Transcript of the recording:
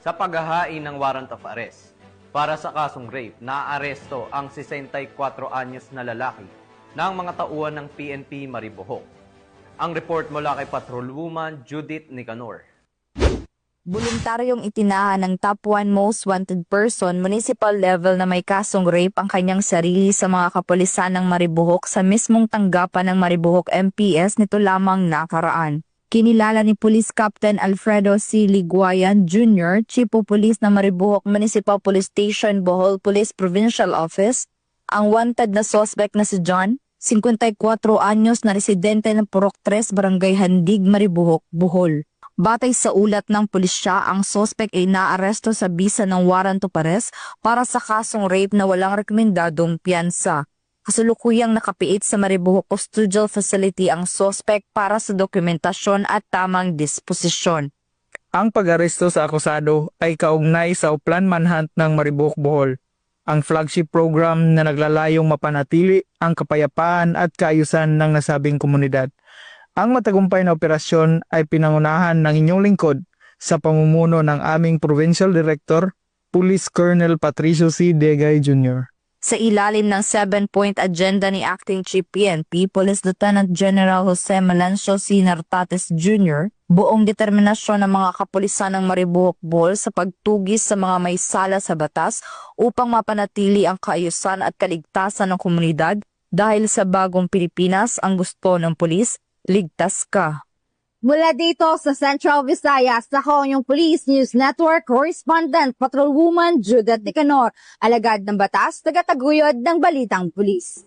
Sa paghahain ng warrant of arrest para sa kasong rape, naaresto ang 64 anyos na lalaki ng mga tauhan ng PNP Maribojoc. Ang report mula kay Patrolwoman Judith Nicanor. Voluntaryong itinahan ng top 1 most wanted person municipal level na may kasong rape ang kanyang sarili sa mga kapulisan ng Maribojoc sa mismong tanggapan ng Maribojoc MPS nito lamang nakaraan. Kinilala ni Police Captain Alfredo C. Liguayan Jr., Chief of Police ng Maribojoc Municipal Police Station, Bohol Police Provincial Office, ang wanted na suspect na si John, 54 anyos na residente ng Purok 3, Barangay Handig, Maribojoc, Bohol. Batay sa ulat ng pulisya, ang suspect ay naaresto sa bisa ng warrant of arrest para sa kasong rape na walang rekomendadong piyansa. Kasulukuyang nakapiit sa Maribojoc Custodial Facility ang suspect para sa dokumentasyon at tamang disposisyon. Ang pag-aresto sa akusado ay kaugnay sa Plan Manhunt ng Maribojoc, Bohol, ang flagship program na naglalayong mapanatili ang kapayapaan at kaayusan ng nasabing komunidad. Ang matagumpay na operasyon ay pinangunahan ng inyong lingkod sa pamumuno ng aming Provincial Director, Police Colonel Patricio C. Degay Jr. Sa ilalim ng 7-point agenda ni Acting Chief PNP, Police Lieutenant General Jose Melancio C. Nartates Jr., buong determinasyon ng mga kapulisan ng Maribojoc, Bohol sa pagtugis sa mga may sala sa batas upang mapanatili ang kaayusan at kaligtasan ng komunidad dahil sa bagong Pilipinas ang gusto ng pulis, ligtas ka. Mula dito sa Central Visayas, ako yung Police News Network Correspondent Patrolwoman Judith Nicanor, alagad ng batas, tagataguyod ng Balitang Pulis.